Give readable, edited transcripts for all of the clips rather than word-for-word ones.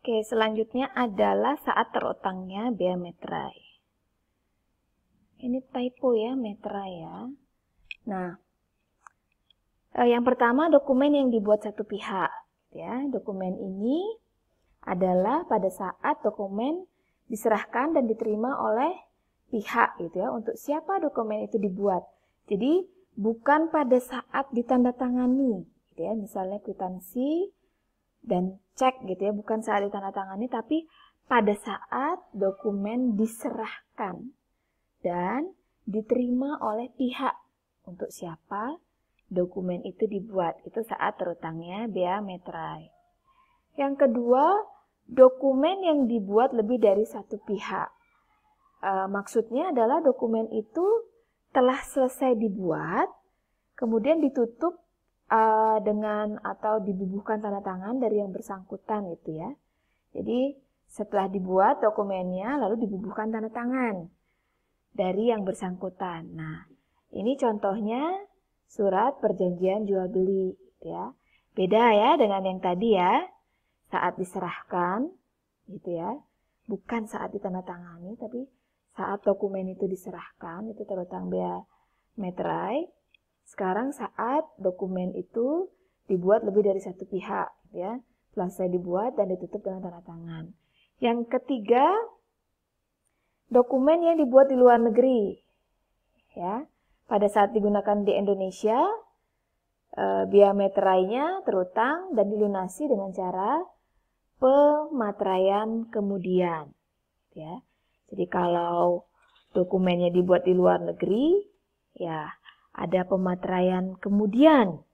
Oke, selanjutnya adalah saat terutangnya bea materai. Ini typo ya, materai ya. Nah, yang pertama dokumen yang dibuat satu pihak. Ya, dokumen ini adalah pada saat dokumen diserahkan dan diterima oleh pihak gitu ya. Untuk siapa dokumen itu dibuat. Jadi bukan pada saat ditandatangani, gitu ya. Misalnya kwitansi dan cek gitu ya, bukan saat ditandatangani, tapi pada saat dokumen diserahkan dan diterima oleh pihak. Untuk siapa dokumen itu dibuat, itu saat terutangnya bea materai. Yang kedua, dokumen yang dibuat lebih dari satu pihak. Maksudnya adalah dokumen itu telah selesai dibuat, kemudian ditutup dengan atau dibubuhkan tanda tangan dari yang bersangkutan itu ya. Jadi setelah dibuat dokumennya lalu dibubuhkan tanda tangan dari yang bersangkutan. Nah, ini contohnya surat perjanjian jual beli gitu ya. Beda ya dengan yang tadi ya. Saat diserahkan gitu ya. Bukan saat ditandatangani tapi saat dokumen itu diserahkan itu terutang bea materai. Sekarang saat dokumen itu dibuat lebih dari satu pihak, ya, selesai dibuat dan ditutup dengan tanda tangan. Yang ketiga, dokumen yang dibuat di luar negeri, ya, pada saat digunakan di Indonesia, bea materainya terutang dan dilunasi dengan cara pemateraian kemudian, ya. Jadi kalau dokumennya dibuat di luar negeri, ya, ada pemateraian kemudian.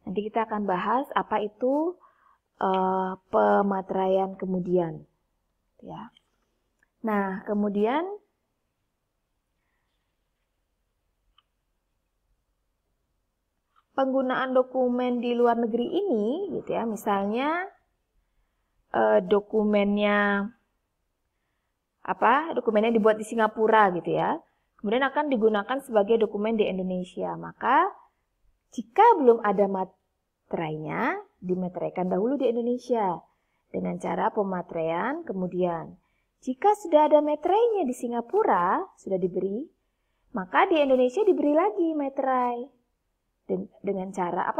Nanti kita akan bahas apa itu pemateraian kemudian. Ya. Nah, kemudian penggunaan dokumen di luar negeri ini, gitu ya, misalnya dokumennya dibuat di Singapura, gitu ya. Kemudian akan digunakan sebagai dokumen di Indonesia. Maka jika belum ada materainya, dimateraikan dahulu di Indonesia dengan cara pemateraian kemudian. Jika sudah ada materainya di Singapura, sudah diberi, maka di Indonesia diberi lagi materai. Dengan cara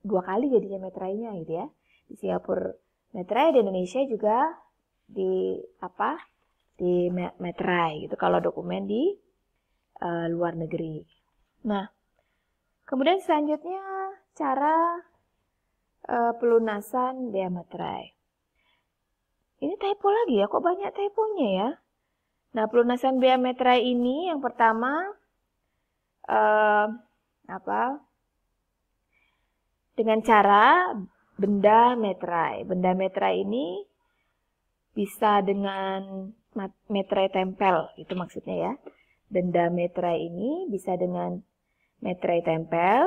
dua kali jadinya materainya gitu ya. Di Singapura materai, di Indonesia juga di materai gitu kalau dokumen di luar negeri. Nah, kemudian selanjutnya cara pelunasan bea materai. Ini typo lagi ya, kok banyak typonya ya? Nah, pelunasan bea materai ini yang pertama dengan cara benda materai. Benda materai ini bisa dengan materai tempel, itu maksudnya ya. Benda materai ini bisa dengan materai tempel,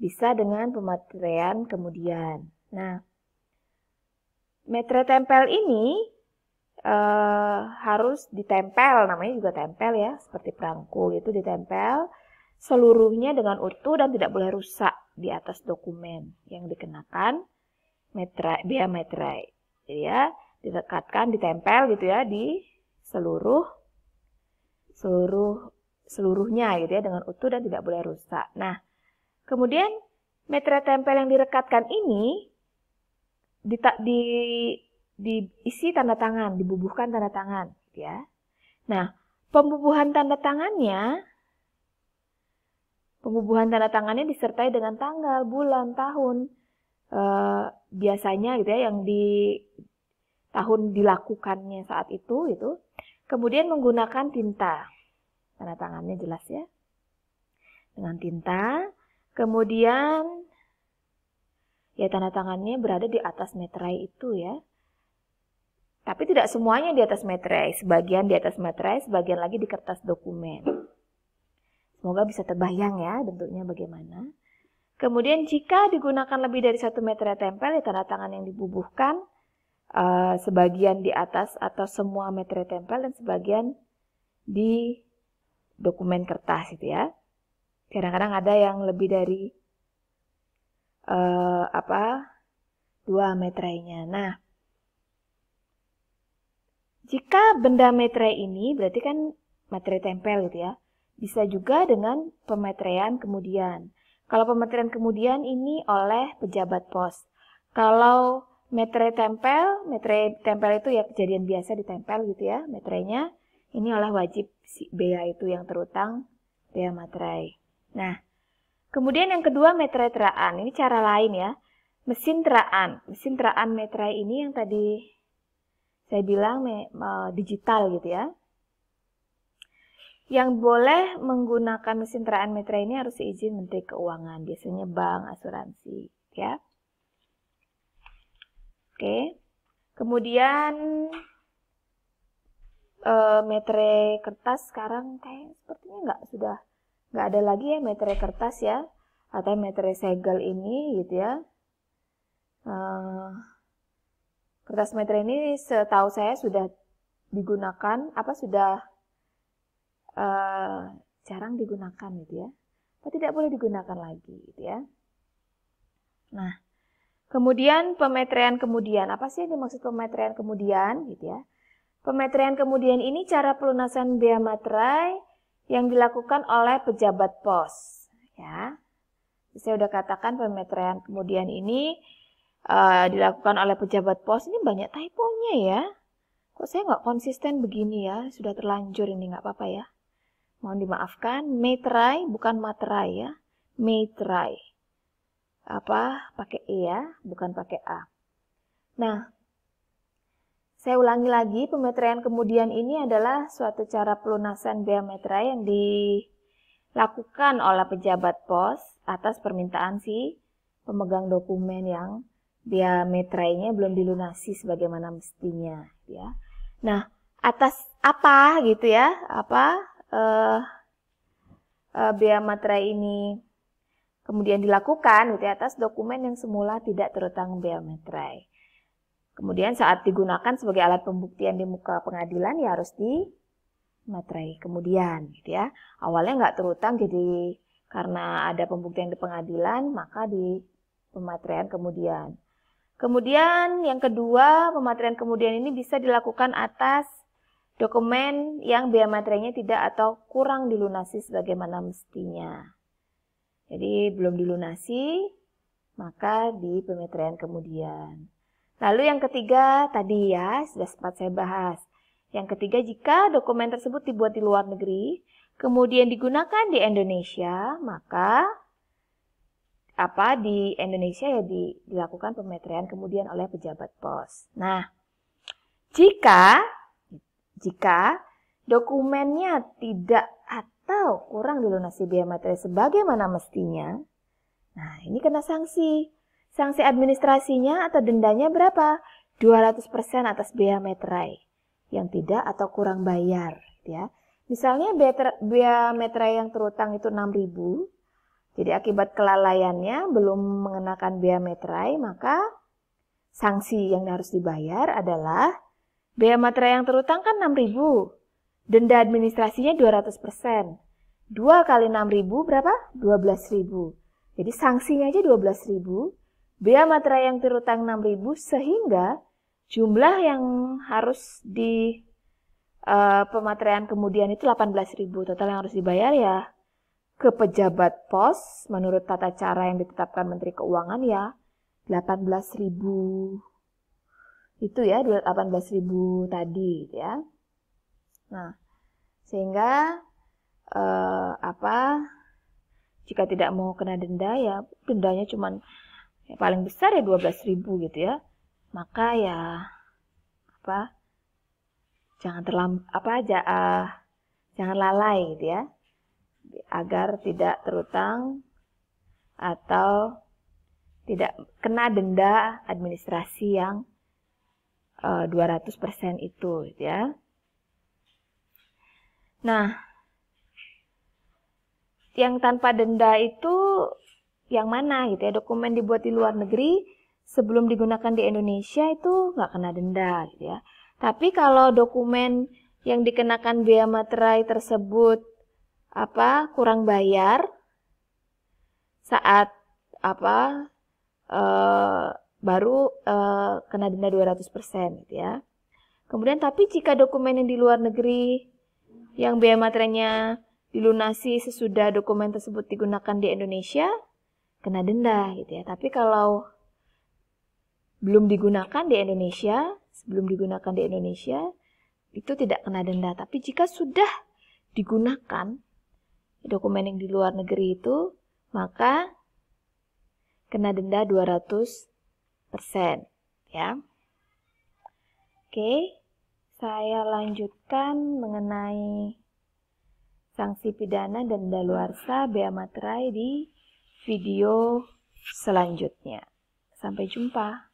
bisa dengan pemateraian kemudian. Nah, materai tempel ini harus ditempel, namanya juga tempel ya, seperti perangko itu ditempel seluruhnya dengan utuh dan tidak boleh rusak di atas dokumen yang dikenakan bea materai. Jadi ya, dilekatkan, ditempel gitu ya di seluruhnya gitu ya dengan utuh dan tidak boleh rusak. Nah, kemudian materai tempel yang direkatkan ini diisi tanda tangan, dibubuhkan tanda tangan gitu ya. Nah, pembubuhan tanda tangannya disertai dengan tanggal, bulan, tahun. Biasanya gitu ya yang di tahun dilakukannya saat itu gitu. Kemudian menggunakan tinta. Tanda tangannya jelas ya. Dengan tinta. Kemudian ya tanda tangannya berada di atas materai itu ya. Tapi tidak semuanya di atas materai. Sebagian di atas materai, sebagian lagi di kertas dokumen. Semoga bisa terbayang ya bentuknya bagaimana. Kemudian jika digunakan lebih dari satu materai tempel, ya tanda tangan yang dibubuhkan sebagian di atas atau semua materai tempel dan sebagian di dokumen kertas itu ya. Kadang-kadang ada yang lebih dari 2 materainya. Nah, jika benda materai ini berarti kan materai tempel gitu ya. Bisa juga dengan pemeteraian kemudian. Kalau pemeteraian kemudian ini oleh pejabat pos. Kalau materai tempel itu ya kejadian biasa ditempel gitu ya meterainya. Ini oleh wajib si bea itu yang terutang bea materai. Nah, kemudian yang kedua materai teraan. Ini cara lain ya. Mesin teraan materai ini yang tadi saya bilang digital gitu ya. Yang boleh menggunakan mesin teraan materai ini harus izin Menteri Keuangan, biasanya bank, asuransi, ya. Oke. Kemudian materai kertas sekarang kayak sepertinya nggak ada lagi ya materai kertas ya, atau materai segel ini gitu ya. Kertas materai ini setahu saya sudah digunakan, jarang digunakan gitu ya, atau tidak boleh digunakan lagi gitu ya. Nah, kemudian pemeteraian kemudian, apa sih yang dimaksud pemeteraian kemudian gitu ya? Pemeteraian kemudian ini cara pelunasan bea materai yang dilakukan oleh pejabat pos ya. Saya udah katakan pemeteraian kemudian ini dilakukan oleh pejabat pos. Ini banyak typonya ya. Kok saya nggak konsisten begini ya? Sudah terlanjur ini, nggak apa-apa ya. Mohon dimaafkan. Materai bukan materai ya. Materai. Pakai E ya, bukan pakai A. Nah, saya ulangi lagi. Pemeteraian kemudian ini adalah suatu cara pelunasan bea materai yang dilakukan oleh pejabat pos atas permintaan si pemegang dokumen yang bea materainya belum dilunasi sebagaimana mestinya ya. Nah, atas apa gitu ya? Bea materai ini kemudian dilakukan gitu ya, atas dokumen yang semula tidak terutang bea materai. Kemudian saat digunakan sebagai alat pembuktian di muka pengadilan ya harus di materai kemudian gitu ya. Awalnya nggak terutang, jadi karena ada pembuktian di pengadilan maka di pemateraian kemudian. Kemudian yang kedua, pemateraian kemudian ini bisa dilakukan atas dokumen yang bea materainya tidak atau kurang dilunasi sebagaimana mestinya. Jadi belum dilunasi, maka di pemeteraian kemudian. Lalu yang ketiga tadi ya, sudah sempat saya bahas. Yang ketiga, jika dokumen tersebut dibuat di luar negeri, kemudian digunakan di Indonesia, maka di Indonesia ya dilakukan pemeteraian kemudian oleh pejabat pos. Nah, jika dokumennya tidak atau kurang dilunasi bea materai sebagaimana mestinya, nah ini kena sanksi. Sanksi administrasinya atau dendanya berapa? 200% atas bea materai yang tidak atau kurang bayar ya. Misalnya bea materai yang terutang itu 6.000. Jadi akibat kelalaiannya belum mengenakan bea materai, maka sanksi yang harus dibayar adalah bea materai yang terutang kan 6.000. Denda administrasinya 200%. 2 kali 6.000 berapa? 12.000. Jadi sanksinya aja 12.000. Bea materai yang terutang 6.000 sehingga jumlah yang harus di pemateraian kemudian itu 18.000. Total yang harus dibayar ya ke pejabat pos menurut tata cara yang ditetapkan Menteri Keuangan ya 18.000. Itu ya 18.000 tadi ya. Nah, sehingga jika tidak mau kena denda ya dendanya cuman paling besar ya 12.000 gitu ya. Maka ya jangan lalai gitu ya. Agar tidak terutang atau tidak kena denda administrasi yang 200% itu gitu ya. Nah, yang tanpa denda itu yang mana gitu ya? Dokumen dibuat di luar negeri sebelum digunakan di Indonesia itu nggak kena denda gitu ya. Tapi kalau dokumen yang dikenakan bea materai tersebut kurang bayar saat baru kena denda 200% gitu ya. Kemudian tapi jika dokumen yang di luar negeri yang biaya materainya dilunasi sesudah dokumen tersebut digunakan di Indonesia, kena denda gitu ya. Tapi kalau belum digunakan di Indonesia, sebelum digunakan di Indonesia, itu tidak kena denda. Tapi jika sudah digunakan dokumen yang di luar negeri itu, maka kena denda 200%, ya. Oke, saya lanjutkan mengenai sanksi pidana dan daluarsa bea materai di video selanjutnya. Sampai jumpa.